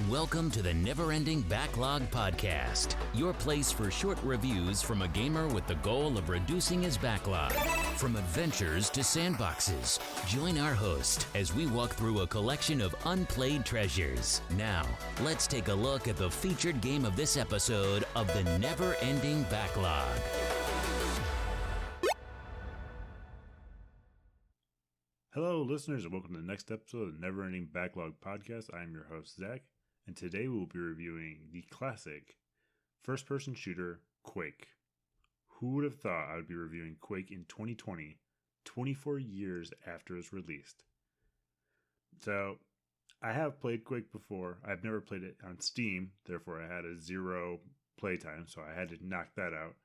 Welcome to the Never Ending Backlog podcast, your place for short reviews from a gamer with the goal of reducing his backlog. From adventures to sandboxes, join our host as we walk through a collection of unplayed treasures. Now, let's take a look at the featured game of this episode of the Never Ending Backlog. Hello, listeners, and welcome to the next episode of the Never Ending Backlog podcast. I am your host, Zach, and today we'll be reviewing the classic first-person shooter, Quake. Who would have thought I would be reviewing Quake in 2020, 24 years after its released? So, I have played Quake before. I've never played it on Steam, therefore I had a 0 playtime, so I had to knock that out.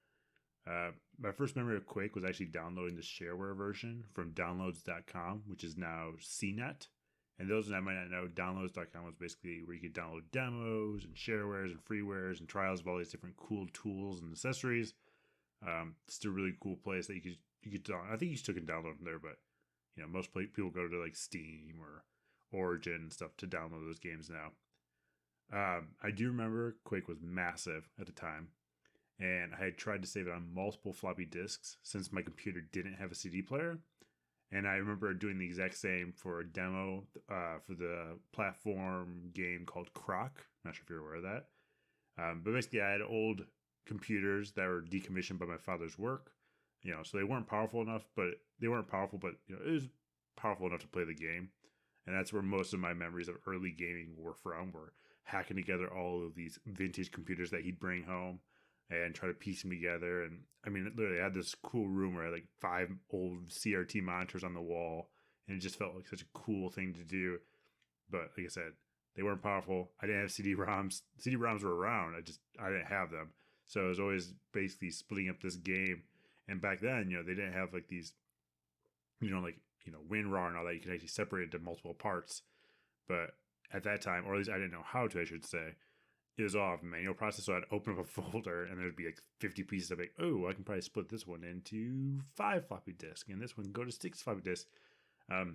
My first memory of Quake was actually downloading the shareware version from downloads.com, which is now CNET. And those that might not know, downloads.com was basically where you could download demos and sharewares and freewares and trials of all these different cool tools and accessories. It's a really cool place that you could download. I think you still can download them there, but you know, most people go to like Steam or Origin and stuff to download those games now. I do remember Quake was massive at the time, and I had tried to save it on multiple floppy disks since my computer didn't have a CD player. And I remember doing the exact same for a demo for the platform game called Croc. I'm not sure if you're aware of that. But basically, I had old computers that were decommissioned by my father's work. You know, so they weren't powerful enough, but you know, it was powerful enough to play the game. And that's where most of my memories of early gaming were from, were hacking together all of these vintage computers that he'd bring home and try to piece them together. And I mean, literally I had this cool room where I had like 5 old CRT monitors on the wall, and it just felt like such a cool thing to do. But like I said, they weren't powerful. I didn't have CD-ROMs. CD-ROMs were around. I didn't have them. So it was always basically splitting up this game. And back then, you know, they didn't have like these, WinRAR and all that. You could actually separate it into multiple parts. But at that time, or at least I didn't know how to, I should say, it was all a manual process. So I'd open up a folder and there'd be like 50 pieces of it. Oh, I can probably split this one into 5 floppy disks, and this one can go to 6 floppy disks.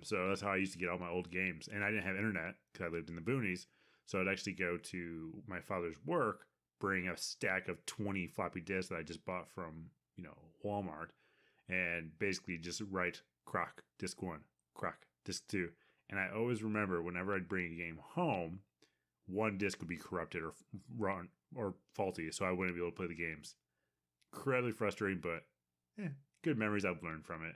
So that's how I used to get all my old games. And I didn't have internet because I lived in the boonies. So I'd actually go to my father's work, bring a stack of 20 floppy disks that I just bought from, Walmart, and basically just write Croc disk 1, Croc disk 2. And I always remember whenever I'd bring a game home, one disc would be corrupted or wrong or faulty, so I wouldn't be able to play the games. Incredibly frustrating, but good memories I've learned from it.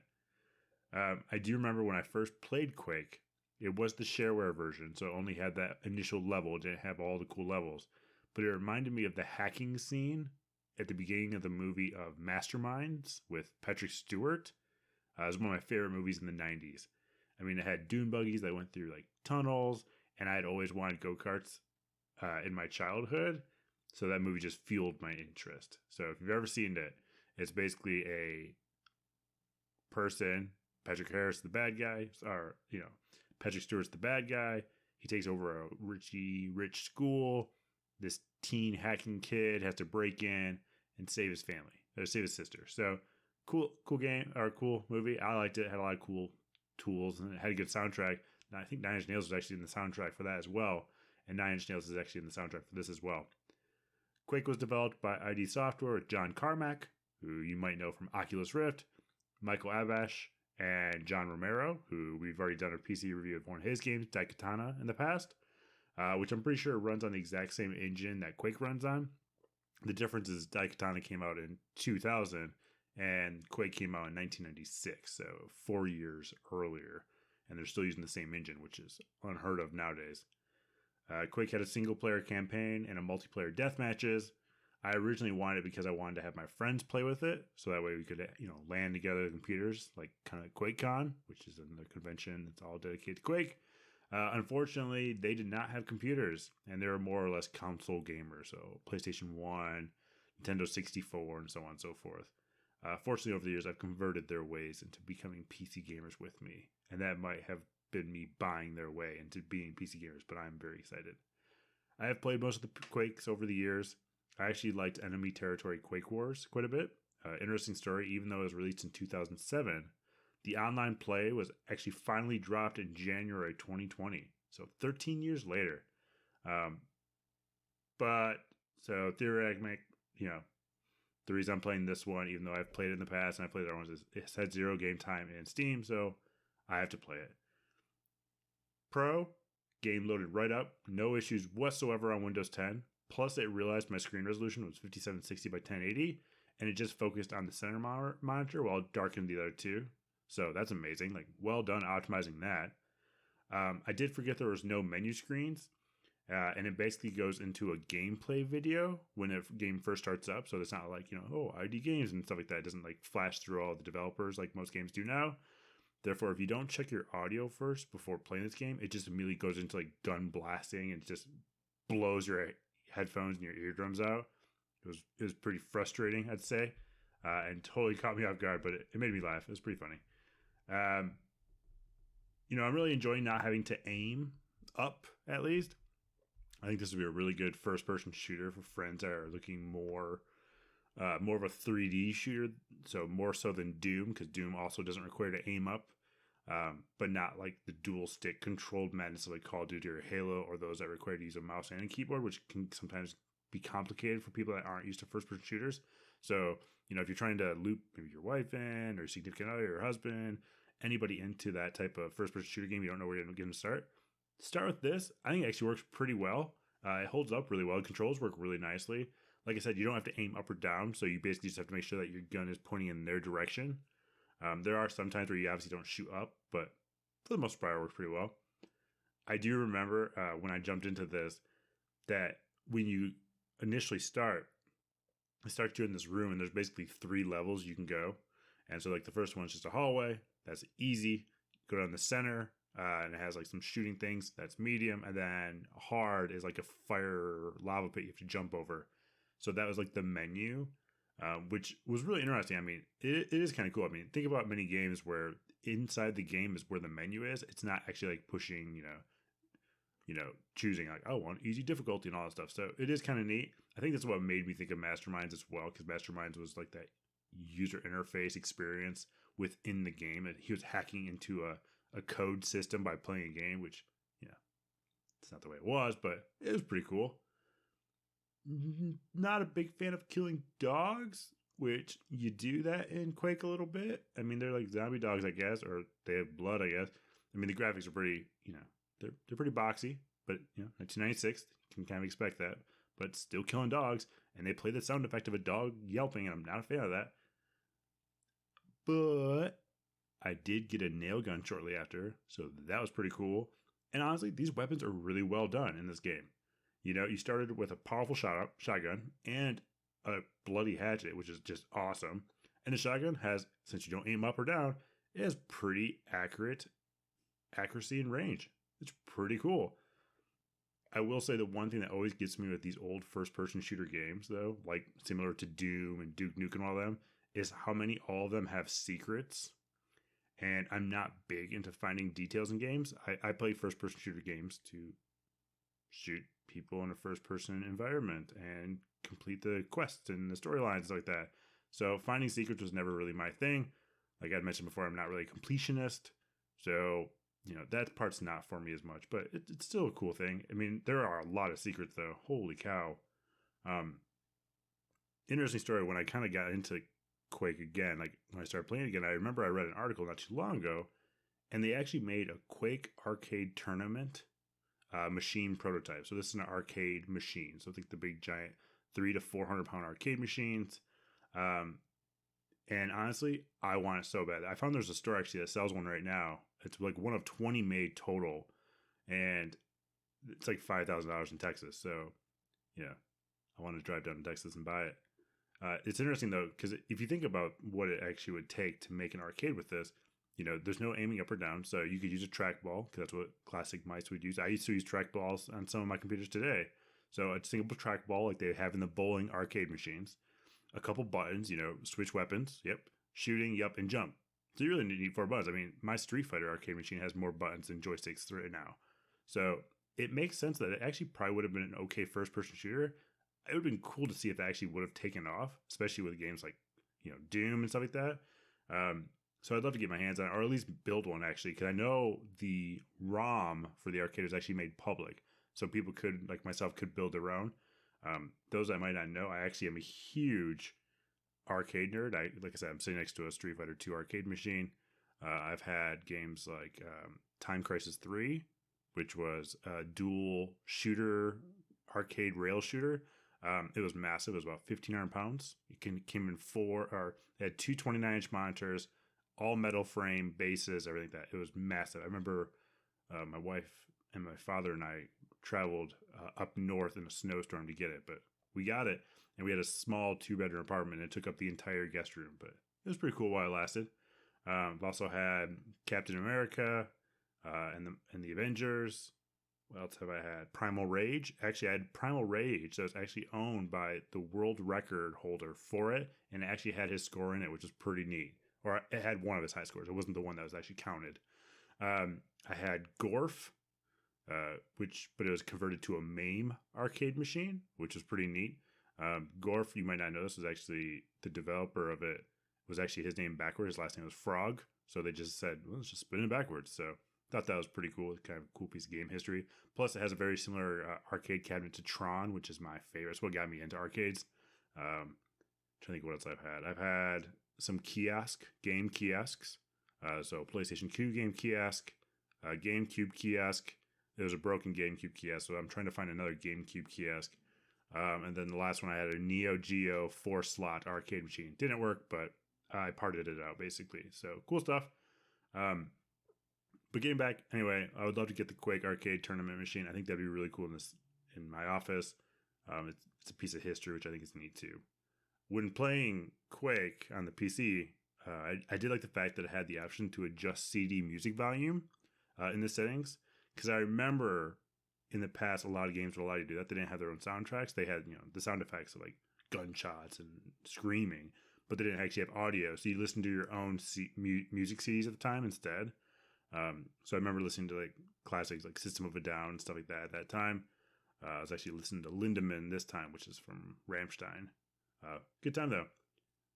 I do remember when I first played Quake, it was the shareware version, so it only had that initial level. It didn't have all the cool levels. But it reminded me of the hacking scene at the beginning of the movie of Masterminds with Patrick Stewart. It was one of my favorite movies in the 90s. I mean, it had dune buggies that went through like tunnels, and I had always wanted go-karts in my childhood, so that movie just fueled my interest. So if you've ever seen it, it's basically a person, Patrick Harris the bad guy, or Patrick Stewart's the bad guy. He takes over a rich school. This teen hacking kid has to break in and save his family, or save his sister. So cool game, or cool movie. I liked it. It had a lot of cool tools, and it had a good soundtrack. I think Nine Inch Nails was actually in the soundtrack for that as well. And Nine Inch Nails is actually in the soundtrack for this as well. Quake was developed by ID Software with John Carmack, who you might know from Oculus Rift, Michael Avash, and John Romero, who we've already done a PC review of one of his games, Daikatana, in the past, which I'm pretty sure runs on the exact same engine that Quake runs on. The difference is Daikatana came out in 2000, and Quake came out in 1996, so 4 years earlier. And they're still using the same engine, which is unheard of nowadays. Quake had a single-player campaign and a multiplayer deathmatches. I originally wanted it because I wanted to have my friends play with it, so that way we could, LAN together the computers, like kind of QuakeCon, which is a convention that's all dedicated to Quake. Unfortunately, they did not have computers, and they were more or less console gamers, so PlayStation 1, Nintendo 64, and so on and so forth. Fortunately, over the years, I've converted their ways into becoming PC gamers with me, and that might have been me buying their way into being PC gamers, but I'm very excited. I have played most of the Quakes over the years. I actually liked Enemy Territory Quake Wars quite a bit. Interesting story, even though it was released in 2007, the online play was actually finally dropped in January 2020, so 13 years later. But so theoretically, the reason I'm playing this one, even though I've played it in the past and I played other ones, is it had 0 game time in Steam, so I have to play it. Pro, game loaded right up, no issues whatsoever on Windows 10. Plus, it realized my screen resolution was 5760 by 1080, and it just focused on the center monitor while it darkened the other two. So that's amazing. Like, well done optimizing that. I did forget there was no menu screens. And it basically goes into a gameplay video when a game first starts up. So it's not like, ID games and stuff like that. It doesn't like flash through all the developers like most games do now. Therefore, if you don't check your audio first before playing this game, it just immediately goes into like gun blasting and just blows your headphones and your eardrums out. It was pretty frustrating, I'd say, and totally caught me off guard, but it made me laugh. It was pretty funny. I'm really enjoying not having to aim up, at least. I think this would be a really good first-person shooter for friends that are looking more of a 3D shooter, so more so than Doom, because Doom also doesn't require to aim up, but not like the dual-stick controlled madness of like Call of Duty or Halo, or those that require to use a mouse and a keyboard, which can sometimes be complicated for people that aren't used to first-person shooters. So, if you're trying to loop maybe your wife in, or significant other, or your husband, anybody into that type of first-person shooter game, you don't know where you're going to start with this. I think it actually works pretty well. It holds up really well. The controls work really nicely. Like I said, you don't have to aim up or down, so you basically just have to make sure that your gun is pointing in their direction. There are some times where you obviously don't shoot up, but for the most part, it works pretty well. I do remember when I jumped into this, that when you initially start you in this room, and there's basically 3 levels you can go. And so like the first one is just a hallway. That's easy. Go down the center. And it has like some shooting things. That's medium. And then hard is like a fire lava pit you have to jump over. So that was like the menu, which was really interesting. I mean, it is kind of cool. I mean, think about many games where inside the game is where the menu is. It's not actually like pushing, choosing like, I want easy difficulty and all that stuff. So it is kind of neat. I think that's what made me think of Masterminds as well, because Masterminds was like that user interface experience within the game. And he was hacking into a code system by playing a game, which, it's not the way it was, but it was pretty cool. Not a big fan of killing dogs, which you do that in Quake a little bit. I mean, they're like zombie dogs, I guess, or they have blood, I guess. I mean, the graphics are pretty, they're pretty boxy, but, 1996, you can kind of expect that. But still killing dogs, and they play the sound effect of a dog yelping, and I'm not a fan of that. But I did get a nail gun shortly after, so that was pretty cool. And honestly, these weapons are really well done in this game. You started with a powerful shotgun and a bloody hatchet, which is just awesome. And the shotgun has, since you don't aim up or down, it has pretty accuracy and range. It's pretty cool. I will say the one thing that always gets me with these old first-person shooter games, though, like similar to Doom and Duke Nukem and all them, is how many all of them have secrets. And I'm not big into finding details in games. I play first-person shooter games to shoot people in a first-person environment and complete the quests and the storylines and stuff like that. So finding secrets was never really my thing. Like I mentioned before, I'm not really a completionist. So, that part's not for me as much. But it's still a cool thing. I mean, there are a lot of secrets, though. Holy cow. Interesting story. When I kind of got into Quake again, like when I started playing again, I remember I read an article not too long ago, and they actually made a Quake arcade tournament machine prototype. So this is an arcade machine. So think the big giant 300 to 400 pound arcade machines. And honestly, I want it so bad. I found there's a store actually that sells one right now. It's like one of 20 made total, and it's like $5,000 in Texas. So I want to drive down to Texas and buy it. It's interesting, though, because if you think about what it actually would take to make an arcade with this, there's no aiming up or down. So you could use a trackball, because that's what classic mice would use. I used to use trackballs on some of my computers today. So a single trackball like they have in the bowling arcade machines. A couple buttons, switch weapons, yep. Shooting, yep, and jump. So you really need 4 buttons. I mean, my Street Fighter arcade machine has more buttons than joysticks right now. So it makes sense that it actually probably would have been an okay first-person shooter. It would have been cool to see if it actually would have taken off, especially with games like, Doom and stuff like that. So I'd love to get my hands on it, or at least build one, actually, because I know the ROM for the arcade is actually made public. so people could, like myself, could build their own. Those I might not know, I actually am a huge arcade nerd. Like I said, I'm sitting next to a Street Fighter 2 arcade machine. I've had games like Time Crisis 3, which was a dual shooter arcade rail shooter. It was massive. It was about 1,500 pounds. It came in it had two 29-inch monitors, all metal frame, bases, everything like that. It was massive. I remember my wife and my father and I traveled up north in a snowstorm to get it, but we got it, and we had a small 2-bedroom apartment. And it took up the entire guest room, but it was pretty cool while it lasted. I've also had Captain America and the Avengers. What else have I had? Primal Rage. Actually, I had Primal Rage that was actually owned by the world record holder for it, and it actually had his score in it, which was pretty neat. Or it had one of his high scores. It wasn't the one that was actually counted. I had Gorf, but it was converted to a MAME arcade machine, which was pretty neat. Gorf, you might not know this, was actually the developer of it. Was actually his name backwards. His last name was Frog, so they just said, well, let's just spin it backwards. So thought that was pretty cool. It's kind of a cool piece of game history. Plus, it has a very similar arcade cabinet to Tron, which is my favorite. It's what got me into arcades. Trying to think what else I've had. I've had some game kiosks. So PlayStation 2 game kiosk, GameCube kiosk. It was a broken GameCube kiosk, so I'm trying to find another GameCube kiosk. And then the last one I had a Neo Geo 4-slot arcade machine. Didn't work, but I parted it out basically. So cool stuff. But getting back, anyway, I would love to get the Quake arcade tournament machine. I think that'd be really cool in my office. It's a piece of history, which I think is neat too. When playing Quake on the PC, I did like the fact that it had the option to adjust CD music volume in the settings. Because I remember in the past, a lot of games would allow you to do that. They didn't have their own soundtracks. They had, the sound effects of like gunshots and screaming, but they didn't actually have audio. So you listen to your own music CDs at the time instead. So I remember listening to like classics like System of a Down and stuff like that at that time. I was actually listening to Lindemann this time, which is from Rammstein. Good time though.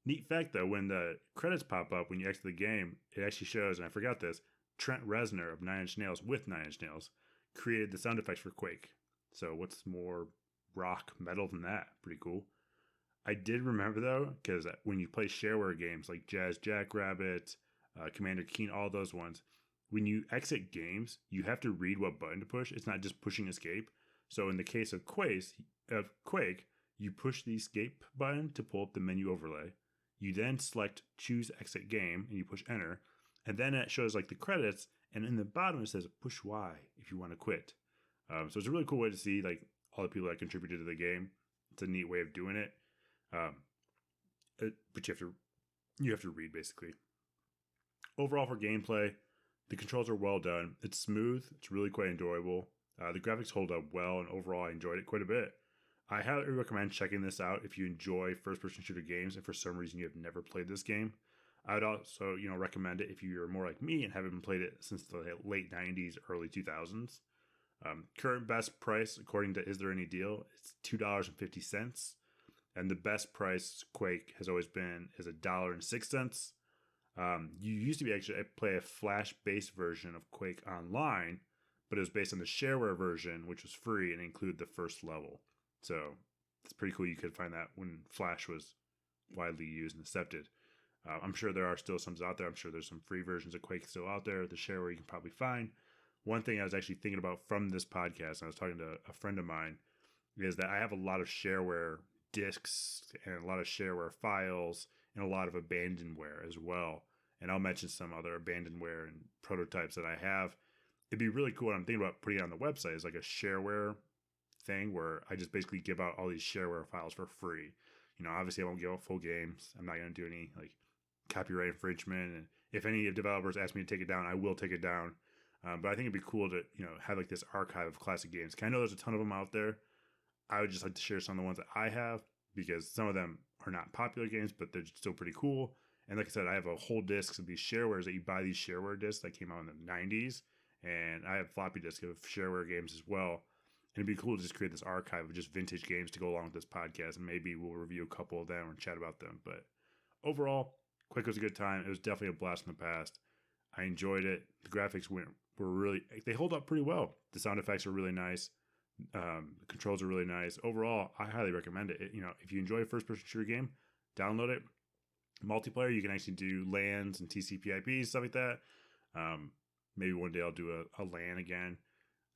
Neat fact though, when the credits pop up when you exit the game, it actually shows, and I forgot this, Trent Reznor of Nine Inch Nails with Nine Inch Nails created the sound effects for Quake. So what's more rock metal than that? Pretty cool. I did remember though, because when you play shareware games like Jazz Jackrabbit, Commander Keen, all those ones, when you exit games, you have to read what button to push. It's not just pushing escape. So in the case of Quake, you push the escape button to pull up the menu overlay. You then select choose exit game and you push enter. And then it shows like the credits, and in the bottom it says push Y if you want to quit. So it's a really cool way to see like all the people that contributed to the game. It's a neat way of doing it. But you have to read basically. Overall for gameplay, the controls are well done. It's smooth. It's really quite enjoyable. The graphics hold up well, and overall I enjoyed it quite a bit. I highly recommend checking this out if you enjoy first-person shooter games and for some reason you have never played this game. I would also, recommend it if you're more like me and haven't played it since the late 90s, early 2000s. Current best price, according to Is There Any Deal, it's $2.50. And the best price Quake has always been is $1.06. You used to be actually play a Flash-based version of Quake online, but it was based on the shareware version, which was free and included the first level. So it's pretty cool. You could find that when Flash was widely used and accepted. I'm sure there are still some out there. I'm sure there's some free versions of Quake still out there. The shareware you can probably find. One thing I was actually thinking about from this podcast, and I was talking to a friend of mine, is that I have a lot of shareware discs and a lot of shareware files and a lot of abandonware as well. And I'll mention some other abandonware and prototypes that I have. It'd be really cool. And I'm thinking about putting it on the website as like a shareware thing where I just basically give out all these shareware files for free. Obviously I won't give out full games. I'm not going to do any like copyright infringement. And if any developers ask me to take it down, I will take it down. But I think it'd be cool to, have like this archive of classic games. I know there's a ton of them out there. I would just like to share some of the ones that I have because some of them are not popular games, but they're still pretty cool. And like I said, I have a whole disc of these sharewares that you buy these shareware discs that came out in the 90s. And I have floppy disks of shareware games as well. And it'd be cool to just create this archive of just vintage games to go along with this podcast. And maybe we'll review a couple of them or chat about them. But overall, Quake was a good time. It was definitely a blast in the past. I enjoyed it. The graphics were really, they hold up pretty well. The sound effects are really nice. The controls are really nice. Overall, I highly recommend it. If you enjoy a first-person shooter game, download it. Multiplayer, you can actually do LANs and TCP/IP, stuff like that. Maybe one day I'll do a LAN again.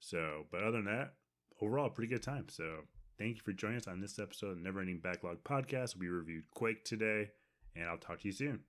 So, but other than that, overall, a pretty good time. So, thank you for joining us on this episode of Never Ending Backlog Podcast. We reviewed Quake today, and I'll talk to you soon.